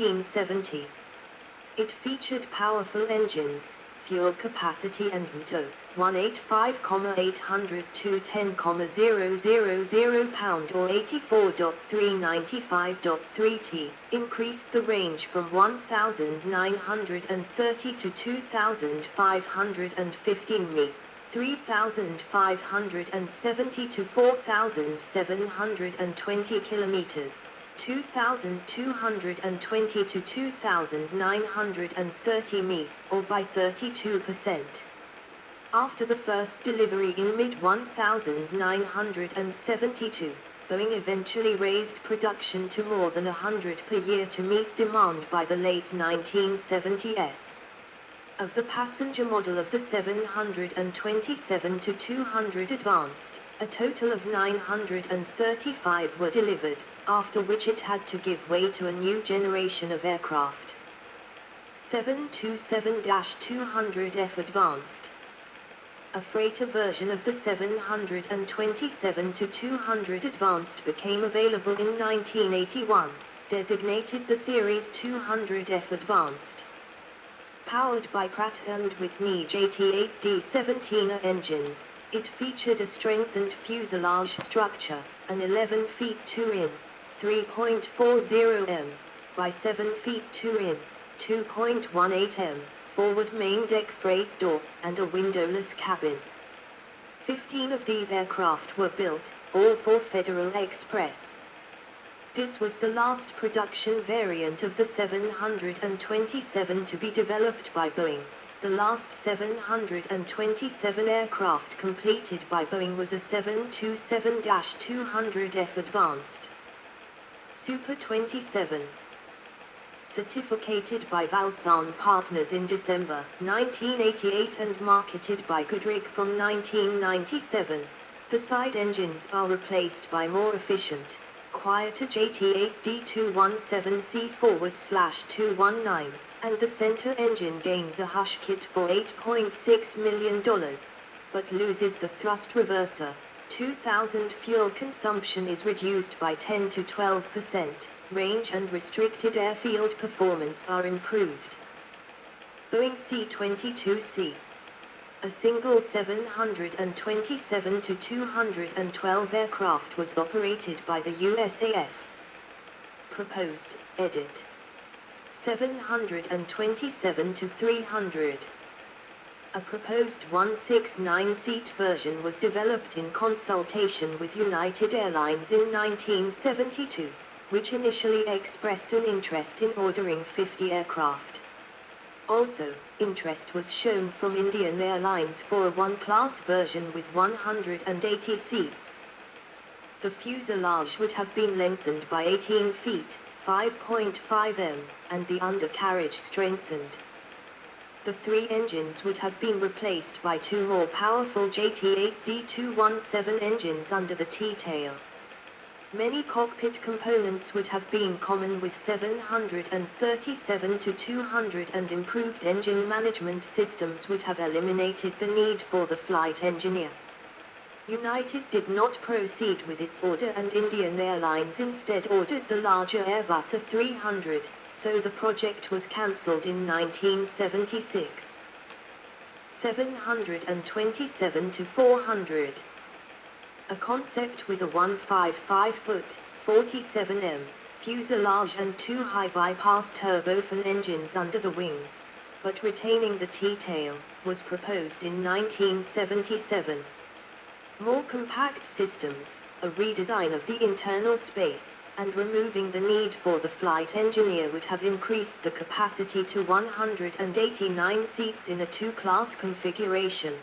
1970. It featured powerful engines, fuel capacity and MTO, 185,800 to 10,000 pound or 84.395.3 t, increased the range from 1,930 to 2,515 mi, 3,570 to 4,720 kilometers, 2,220 to 2,930 mi, or by 32%. After the first delivery in mid-1972, Boeing eventually raised production to more than 100 per year to meet demand by the late 1970s. Of the passenger model of the 727-200 Advanced, a total of 935 were delivered, after which it had to give way to a new generation of aircraft. 727-200F Advanced. A freighter version of the 727-200 Advanced became available in 1981, designated the Series 200F Advanced. Powered by Pratt & Whitney JT8D17 engines, it featured a strengthened fuselage structure, an 11 feet 2 in, 3.40 m, by 7 feet 2 in, 2.18 m, forward main deck freight door, and a windowless cabin. 15 of these aircraft were built, all for Federal Express. This was the last production variant of the 727 to be developed by Boeing. The last 727 aircraft completed by Boeing was a 727-200F Advanced. Super 27. Certificated by Valsan Partners in December 1988 and marketed by Goodrich from 1997, the side engines are replaced by more efficient, quieter JT8D217C/219, and the center engine gains a hush kit for $8.6 million, but loses the thrust reverser. 2000 fuel consumption is reduced by 10 to 12%, range and restricted airfield performance are improved. Boeing C-22C. A single 727-212 aircraft was operated by the USAF. Proposed, edit. 727-300. A proposed 169-seat version was developed in consultation with United Airlines in 1972, which initially expressed an interest in ordering 50 aircraft. Also, interest was shown from Indian Airlines for a one-class version with 180 seats. The fuselage would have been lengthened by 18 feet, 5.5 m, and the undercarriage strengthened. The three engines would have been replaced by two more powerful JT8D217 engines under the T-tail. Many cockpit components would have been common with 737-200 and improved engine management systems would have eliminated the need for the flight engineer. United did not proceed with its order and Indian Airlines instead ordered the larger Airbus A300, so the project was cancelled in 1976. 727-400. A concept with a 155-foot, 47 m, fuselage and two high-bypass turbofan engines under the wings, but retaining the T-tail, was proposed in 1977. More compact systems, a redesign of the internal space, and removing the need for the flight engineer would have increased the capacity to 189 seats in a two-class configuration.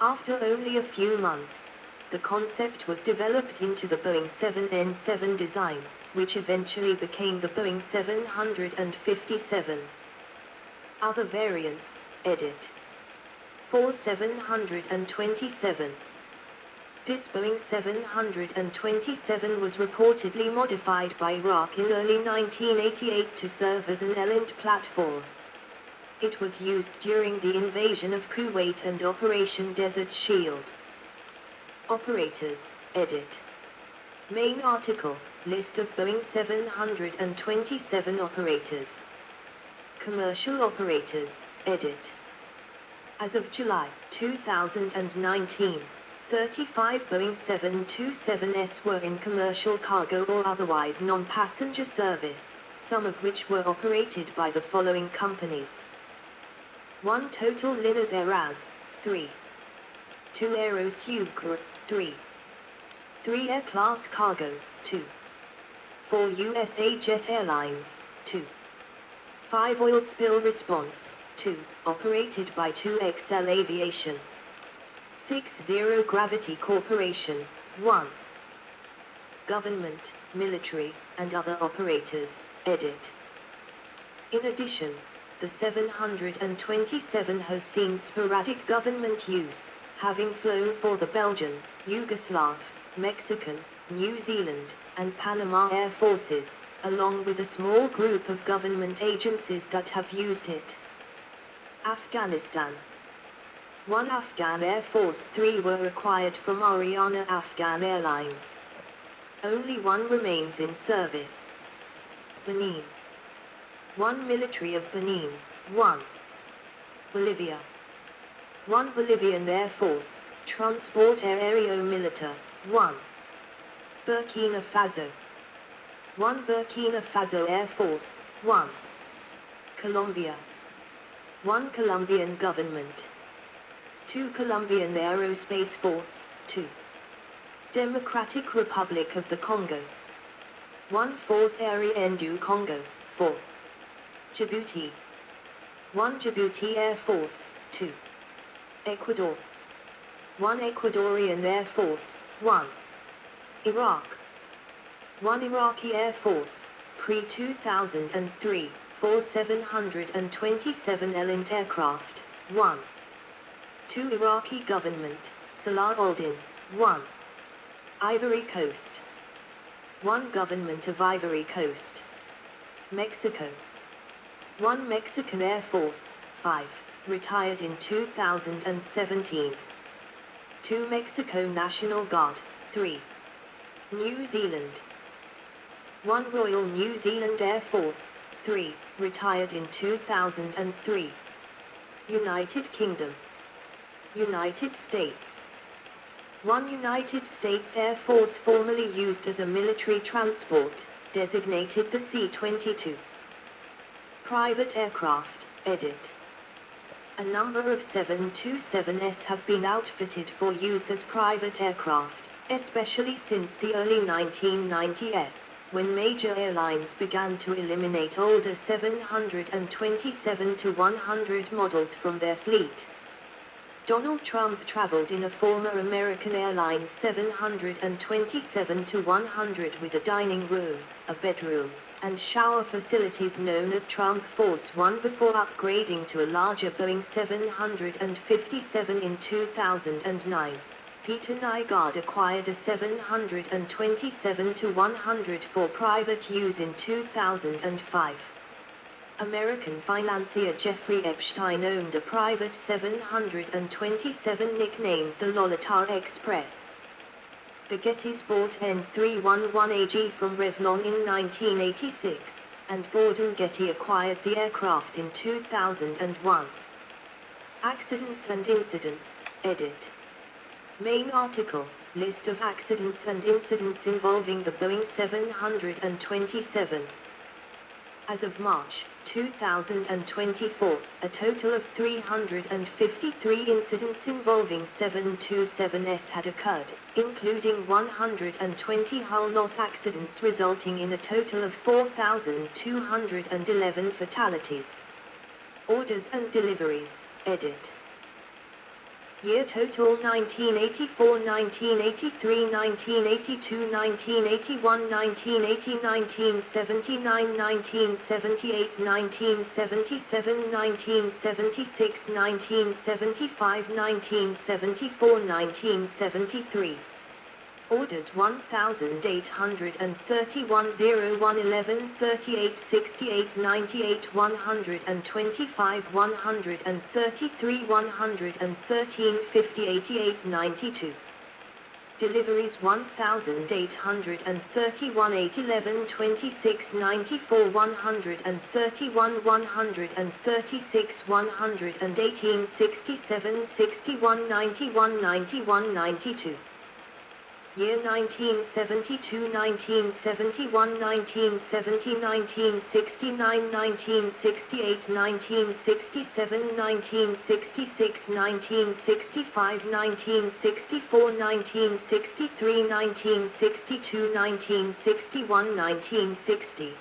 After only a few months, the concept was developed into the Boeing 7N7 design, which eventually became the Boeing 757. Other variants, edit. 727. This Boeing 727 was reportedly modified by Iraq in early 1988 to serve as an Element platform. It was used during the invasion of Kuwait and Operation Desert Shield. Operators, edit. Main article, List of Boeing 727 operators. Commercial operators, edit. As of July 2019, 35 Boeing 727s were in commercial cargo or otherwise non-passenger service, some of which were operated by the following companies. 1 Total Liners Airras, 3. 2 Aerosucre, 3. 3 Air Class Cargo, 2. 4 USA Jet Airlines, 2. 5 Oil Spill Response, 2, operated by 2XL Aviation. 6 Zero Gravity Corporation, 1. Government, military, and other operators, edit. In addition, the 727 has seen sporadic government use, having flown for the Belgian, Yugoslav, Mexican, New Zealand, and Panama Air Forces, along with a small group of government agencies that have used it. Afghanistan. 1 Afghan Air Force, 3 were acquired from Ariana Afghan Airlines. Only 1 remains in service. Benin. 1 Military of Benin, 1. Bolivia. 1 Bolivian Air Force, Transport Aéreo Militar, 1. Burkina Faso. 1 Burkina Faso Air Force, 1. Colombia. 1 Colombian Government. 2 Colombian Aerospace Force, 2. Democratic Republic of the Congo. 1 Force Aérienne du Congo, 4. Djibouti. 1 Djibouti Air Force, 2. Ecuador. 1 Ecuadorian Air Force, 1. Iraq. 1 Iraqi Air Force, pre-2003, 4 727 Elint aircraft, 1. 2 Iraqi Government, Salah al-Din, 1. Ivory Coast. 1 Government of Ivory Coast. Mexico. 1 Mexican Air Force, 5, retired in 2017. 2 Mexico National Guard, 3. New Zealand. 1 Royal New Zealand Air Force, 3, retired in 2003. United Kingdom. United States. 1 United States Air Force formerly used as a military transport, designated the C-22. Private aircraft, edit. A number of 727s have been outfitted for use as private aircraft, especially since the early 1990s, when major airlines began to eliminate older 727-100 models from their fleet. Donald Trump traveled in a former American Airlines 727-100 with a dining room, a bedroom, and shower facilities known as Trump Force One before upgrading to a larger Boeing 757 in 2009. Peter Nygaard acquired a 727-100 for private use in 2005. American financier Jeffrey Epstein owned a private 727 nicknamed the Lolita Express. The Gettys bought N311AG from Revlon in 1986, and Gordon Getty acquired the aircraft in 2001. Accidents and incidents, edit. Main article, list of accidents and incidents involving the Boeing 727. As of March 2024, a total of 353 incidents involving 727s had occurred, including 120 hull loss accidents resulting in a total of 4,211 fatalities. Orders and deliveries, edit. Year total 1984, 1983, 1982, 1981, 1980, 1979, 1978, 1977, 1976, 1975, 1974, 1973. Orders 1,831, 01, 11, 38, 68, 98, 125, 133, 113, 50, 88, 92. Deliveries 1,831, 8, 11, 26, 94, 131, 136, 118, 67, 61, 91, 91, 92. Year 1972, 1971, 1970, 1969, 1968, 1967, 1966, 1965, 1964, 1963, 1962, 1961, 1960.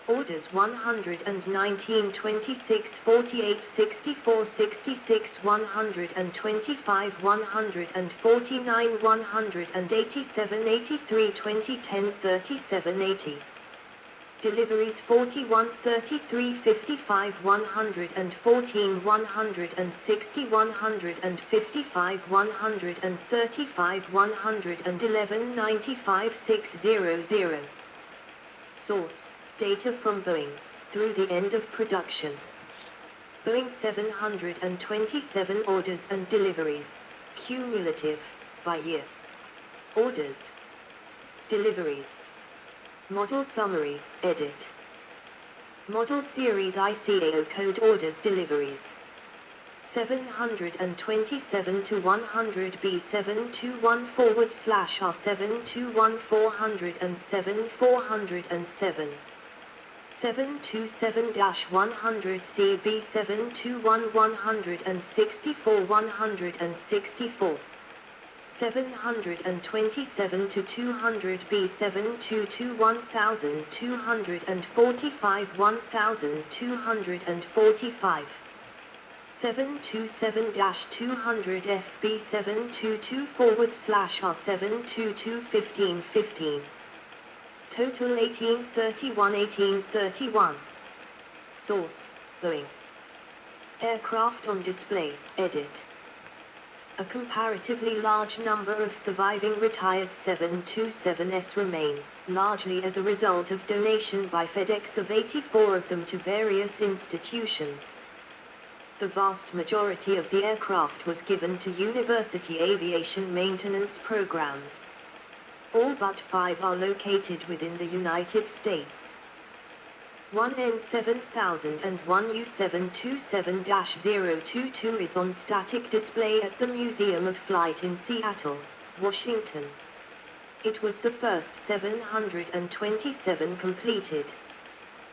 Orders 119, 26, 48, 64, 66, 125, 149, 187, 83, 20, 10, 37, 80. Deliveries 41, 33, 55, 114, 160, 155, 135, 111, 95, 600. Source: data from Boeing, through the end of production. Boeing 727 orders and deliveries, cumulative, by year. Orders. Deliveries. Model summary, edit. Model series ICAO code orders deliveries. 727 to 100 B721 /R721 407 407. 727-100 CB721 164 164. 727 to 200 B722 1245 1245. 727-200 FB722 /R722 15 15. Total 1831 1831. Source: Boeing. Aircraft on display, edit. A comparatively large number of surviving retired 727s remain, largely as a result of donation by FedEx of 84 of them to various institutions. The vast majority of the aircraft was given to university aviation maintenance programs. All but 5 are located within the United States. 1 N7000 and 1 U727-022 is on static display at the Museum of Flight in Seattle, Washington. It was the first 727 completed.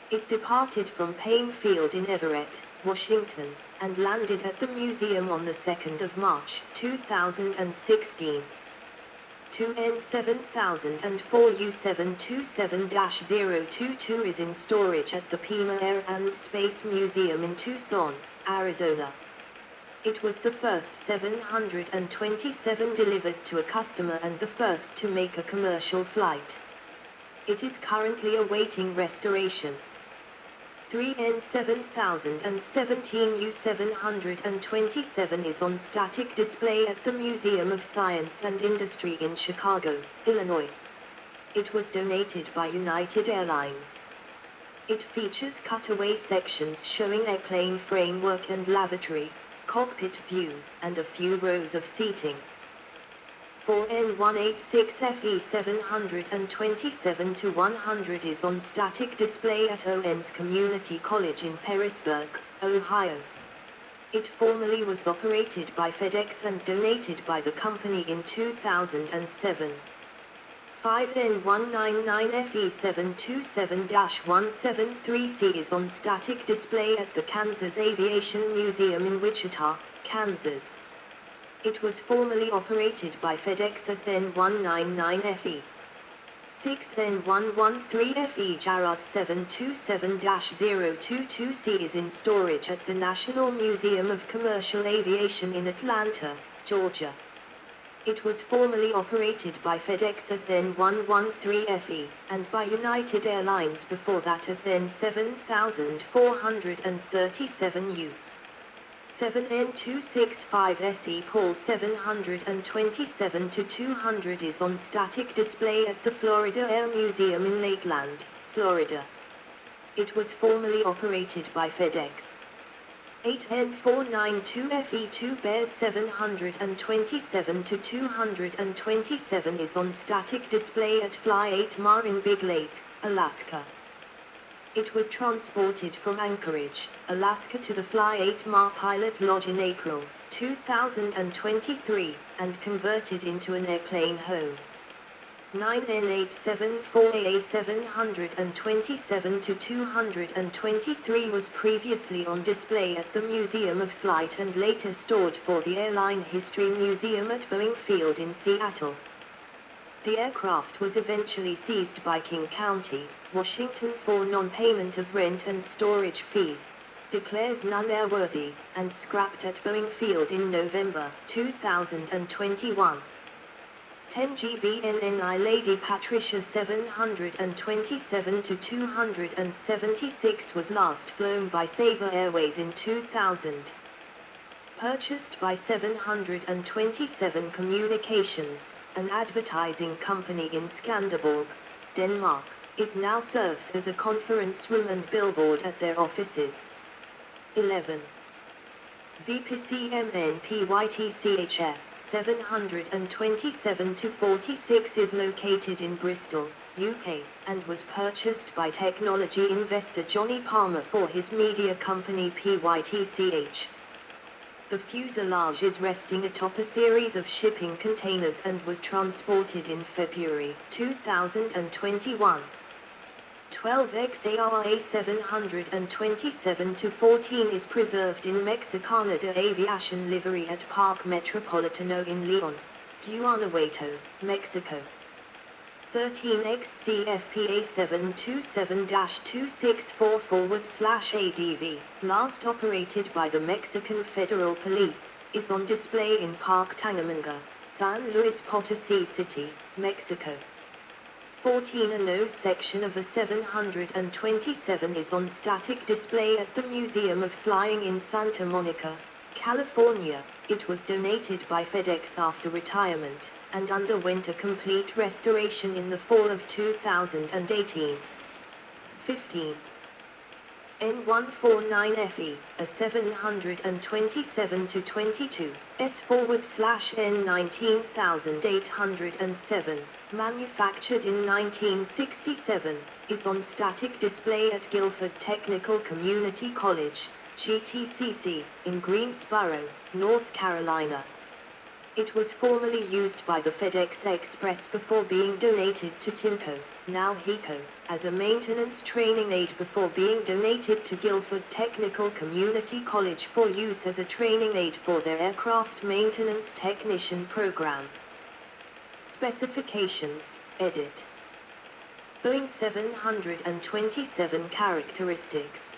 It departed from Payne Field in Everett, Washington, and landed at the museum on the 2nd of March, 2016. 2 N7000 and 4 U727-022 is in storage at the Pima Air and Space Museum in Tucson, Arizona. It was the first 727 delivered to a customer and the first to make a commercial flight. It is currently awaiting restoration. 3 N7000 and 17 U727 is on static display at the Museum of Science and Industry in Chicago, Illinois. It was donated by United Airlines. It features cutaway sections showing airplane framework and lavatory, cockpit view, and a few rows of seating. 4 N186FE 727-100 is on static display at Owens Community College in Perrysburg, Ohio. It formerly was operated by FedEx and donated by the company in 2007. 5 N199FE 727-173C is on static display at the Kansas Aviation Museum in Wichita, Kansas. It was formerly operated by FedEx as N199FE. 6 N113FE Jarrard 727-022C is in storage at the National Museum of Commercial Aviation in Atlanta, Georgia. It was formerly operated by FedEx as N113FE, and by United Airlines before that as N7437U. 7 N265SE Paul 727-200 is on static display at the Florida Air Museum in Lakeland, Florida. It was formerly operated by FedEx. 8N492 FE2 bears 727 to 227 is on static display at Fly 8 Mar in Big Lake, Alaska. It was transported from Anchorage, Alaska to the Fly 8 Mar Pilot Lodge in April 2023, and converted into an airplane home. 9N874AA 727 to 223 was previously on display at the Museum of Flight and later stored for the Airline History Museum at Boeing Field in Seattle. The aircraft was eventually seized by King County, Washington for non-payment of rent and storage fees, declared non-airworthy, and scrapped at Boeing Field in November 2021. 10 GBNNI Lady Patricia 727 to 276 was last flown by Sabre Airways in 2000. Purchased by 727 Communications, an advertising company in Skanderborg, Denmark, it now serves as a conference room and billboard at their offices. 11. VPCMNPYTCHF 727 to 46 is located in Bristol, UK, and was purchased by technology investor Johnny Palmer for his media company PYTCH. The fuselage is resting atop a series of shipping containers and was transported in February 2021. 12XARA 727 to 14 is preserved in Mexicana de Aviación livery at Parque Metropolitano in León, Guanajuato, Mexico. 13XCFPA 727-264/ADV, last operated by the Mexican Federal Police, is on display in Parque Tangamanga, San Luis Potosí City, Mexico. 14. A nose section of a 727 is on static display at the Museum of Flying in Santa Monica, California. It was donated by FedEx after retirement, and underwent a complete restoration in the fall of 2018. 15. N149FE, a 727 to 22, S/N19807, manufactured in 1967, is on static display at Guilford Technical Community College, GTCC, in Greensboro, North Carolina. It was formerly used by the FedEx Express before being donated to TIMCO, now HECO, as a maintenance training aid before being donated to Guilford Technical Community College for use as a training aid for their aircraft maintenance technician program. Specifications, edit. Boeing 727 characteristics.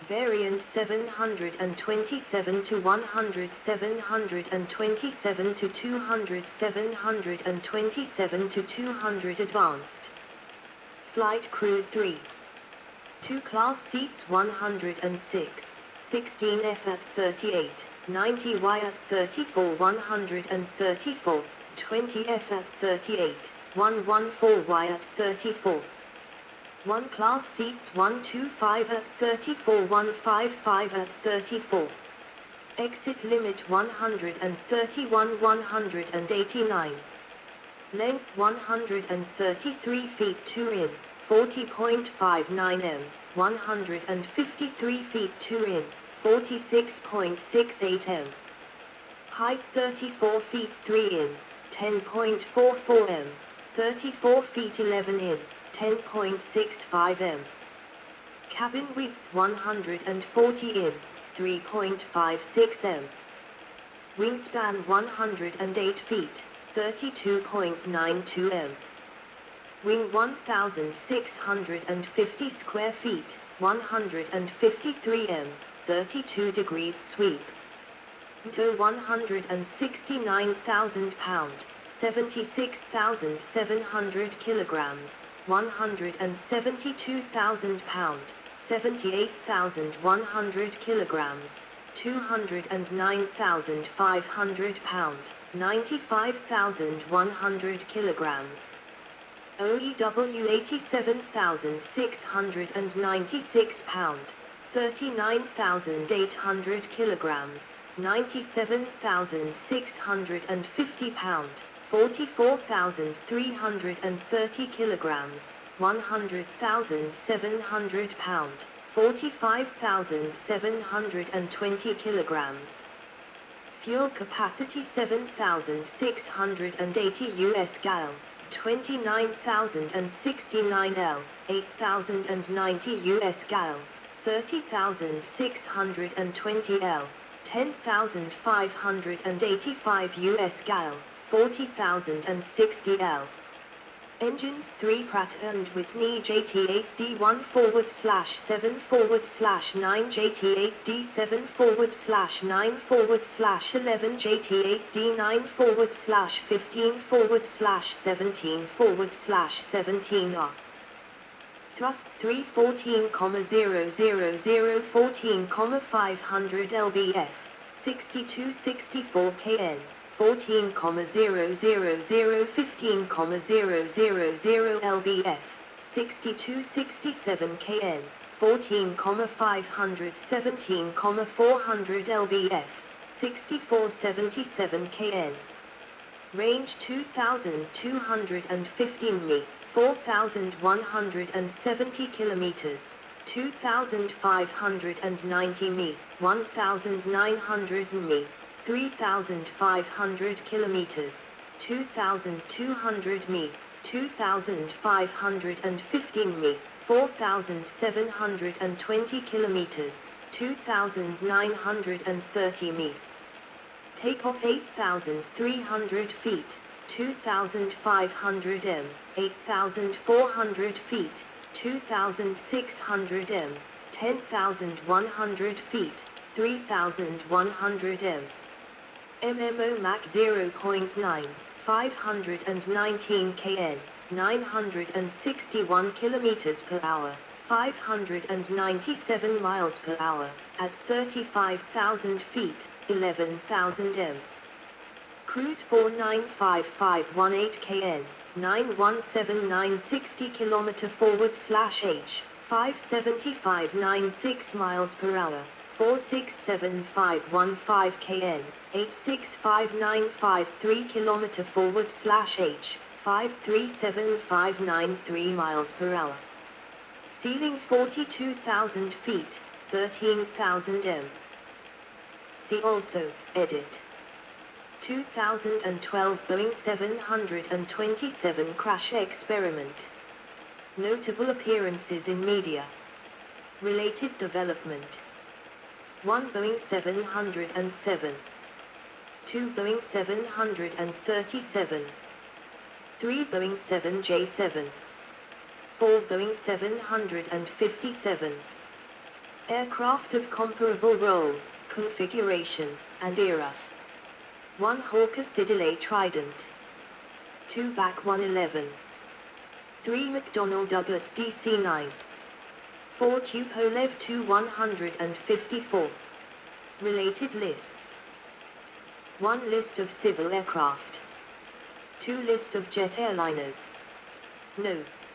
Variant 727 to 100, 727 to 200, 727 to 200 advanced. Flight crew 3. 2 class seats 106, 16F at 38, 90Y at 34, 134, 20F at 38, 114Y at 34. 1 class seats 125 at 34, 155 at 34. Exit limit 131, 189. Length 133 feet 2 in, 40.59 m, 153 feet 2 in, 46.68 m. Height 34 feet 3 in, 10.44 m, 34 feet 11 in, 10.65 m. Cabin width 140 in, 3.56 m. Wingspan 108 feet, 32.92 m. Wing 1,650 square feet, 153 m, 32 degrees sweep. Tow 169,000 pound, 76,700 kilograms, 172,000 pound, 78,100 kilograms, 209,500 pound, 95,100 kilograms. OEW 87,696 pound, 39,800 kilograms, 97,650 pound, 44,330 kilograms, 100,700 pound, 45,720 kilograms. Fuel capacity 7,680 US gal, 29,069 L, 8,090 US gal, 30,620 L, 10,585 US gal, 40,060 L. Engines 3 Pratt & Whitney JT8D1/7/9 JT8D7/9/11 JT8D9/15/17/17 R. Thrust 314,000 14,500 lbf, 6264 kN. 14,000 15,000 lbf, 6267 kN, 14,500 17,400 lbf, 6477 kN. Range 2,215 mi, 4,170 kilometers, 2,590 mi, 1,900 mi. 3,500 kilometers, 2,200 mi, 2,515 mi, 4,720 kilometers, 2,930 mi. Takeoff 8,300 feet, 2,500 m, 8,400 feet, 2,600 m, 10,100 feet, 3,100 m. MMO Mach 0.9, 519 kN, 961 km per hour, 597 miles per hour, at 35,000 feet, 11,000 m. Cruise 495518 kN, 917960 km /h, 57596 miles per hour, 467515 kN, 865953 km /h, 537593 miles per hour. Ceiling 42,000 feet, 13,000 m. See also, edit. 2012 Boeing 727 crash experiment. Notable appearances in media. Related development. 1 Boeing 707. 2 Boeing 737. 3 Boeing 7J7. 4 Boeing 757. Aircraft of comparable role, configuration, and era. 1 Hawker Siddeley Trident. 2 BAC 111. 3 McDonnell Douglas DC-9. 4 Tupolev Tu-154. Related lists. 1 List of civil aircraft. 2 List of jet airliners. Notes.